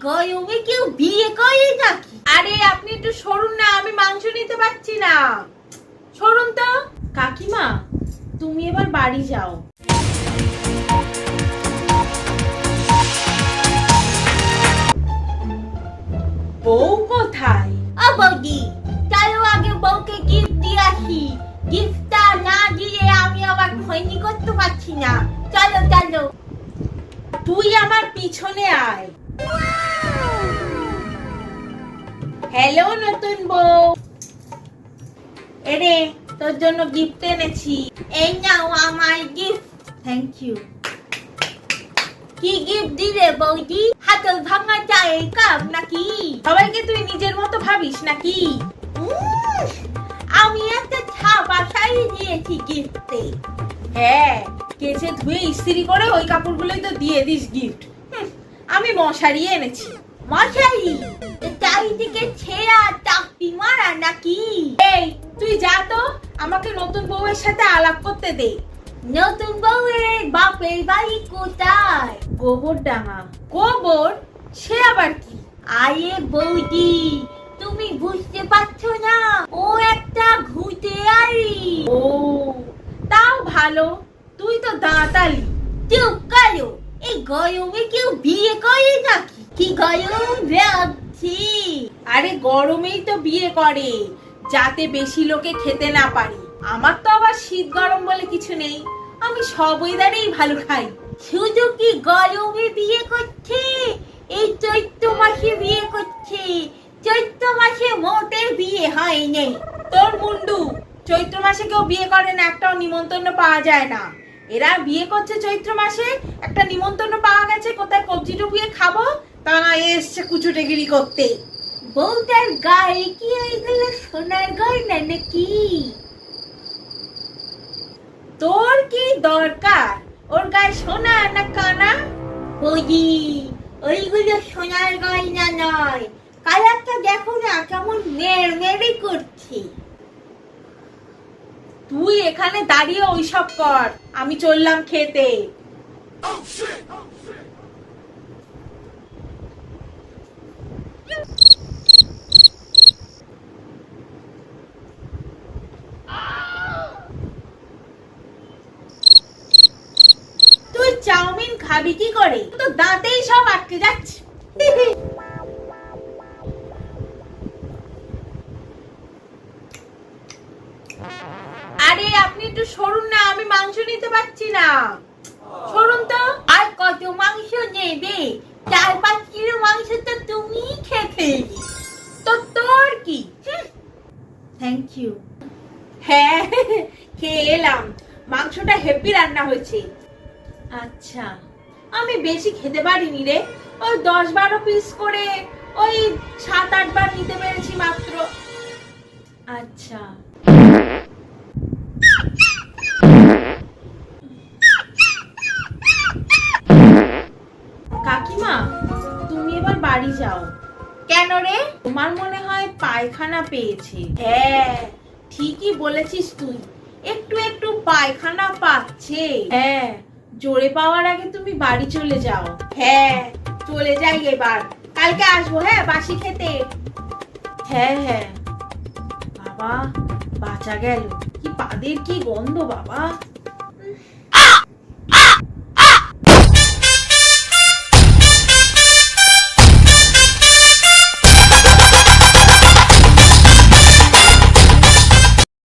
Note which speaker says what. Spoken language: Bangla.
Speaker 1: গরমে কেউ বিয়ে করে নাকি? আরে আপনি একটু সরুন না, আমি মাংস নিতে পারছি না। সরুন তো। কাকিমা, তুমি এবার বাড়ি যাও। বউ কোথায়? বৌদি, চলো আগে বউকে গিফট দিয়ে আসি। গিফটটা না দিয়ে আমি আবার খৈনি করতে পারছি না। চলো চলো। তুই আমার পিছনে আয়। হ্যালো নতুন বউ, এরে তোর জন্য গিফট এনেছি। এই নাও আমার গিফট। Thank you. কি গিফট দিলে বৌদি? হাতল ভাঙা চায়ের কাপ নাকি? সবাইকে তুই নিজের মতো ভাবিস নাকি? আমি একটা ছাপা শাড়ি দিয়েছি গিফটে। হ্যাঁ, কেচে ধুয়ে ইস্ত্রি করে ওই কাপড়গুলোই তো দিয়ে দিস গিফট। আমি মশারি এনেছি। মশারি? চারিদিকে ছেঁড়া চাকরি মারা নাকি? এই তুই যা তো, আমাকে নতুন বউয়ের সাথে আলাপ করতে দে। নতুন বউয়ের বাপের বাড়ি কোথায়? গোবরডাঙ্গা। গোবর? সে আবার কি? আরে বৌদি, তুমি বুঝতে পারছো না? ও একটা ঘুরতে আরি। ও, তাও ভালো। তুই তো দাঁতালি। চুপ করো। এই গরমে কেউ বিয়ে করে নাকি? কি গরম লাগছে। আরে গরমেই তো বিয়ে করে, যাতে বেশি লোকে খেতে না পারি। আমার তো আবার শীত গরম বলে কিছু নেই, আমি সব ওয়েদারেই ভালো খাই। শুধু কি গরমে বিয়ে করছে? এই চৈত্র মাসে বিয়ে করছে। চৈত্র মাসে মোটের বিয়ে হয়নি। তোর মুন্ডু, চৈত্র মাসে কেউ বিয়ে করে না, একটাও নিমন্ত্রণ পাওয়া যায় না। এরা বিয়ে করছে চৈত্র মাসে, একটা নিমন্ত্রণ পাওয়া গেছে, কোথায় কবজি ডুবিয়ে খাবো, তা না এসছে কুচুটেগিরি করতে। বউটার গায়ে কি এইগুলো সোনার গয়না নাকি? তোর কি দরকার ওর গায়ে সোনা না কানা? বৌদি, ওইগুলো সোনার গয়না নয়। কালারটা দেখো না কেমন মেরমেরি করছে। তুই এখানে দাঁড়িয়ে ওইসব কর, আমি চললাম খেতে। তুই চাউমিন খাবি কি করে? তো দাঁতেই সব আটকে যাচ্ছে। আরে আপনি একটু সরুন না, আমি মাংস নিতে পারছি না। সরুন তো। আর কত মাংস নেবে? 4-5 কিলো মাংস তো তুমি খেয়ে ফেলবি। তো তোর কি? Thank you. হ্যাঁ, খেয়ে এলাম। মাংসটা হেভি রান্না হয়েছে। আচ্ছা, আমি বেশি খেতে পারিনি রে। ওই 10-12 পিস করে ওই 7-8 বার নিতে পেরেছি মাত্র। আচ্ছা। কাকিমা, তুমি এবার বাড়ি যাও। কেন রে? তোমার মনে হয় পায়খানা পেয়েছে। হ্যাঁ, ঠিকই বলেছিস তুই, একটু একটু পায়খানা পাচ্ছে। হ্যাঁ, জোরে পাওয়ার আগে তুমি বাড়ি চলে যাও। হ্যাঁ, চলে যাই এবার, কালকে আসবো। হ্যাঁ, বাসি খেতে। হ্যাঁ হ্যাঁ। বাবা, বাঁচা গেল। কি পাদের কি গন্ধ বাবা।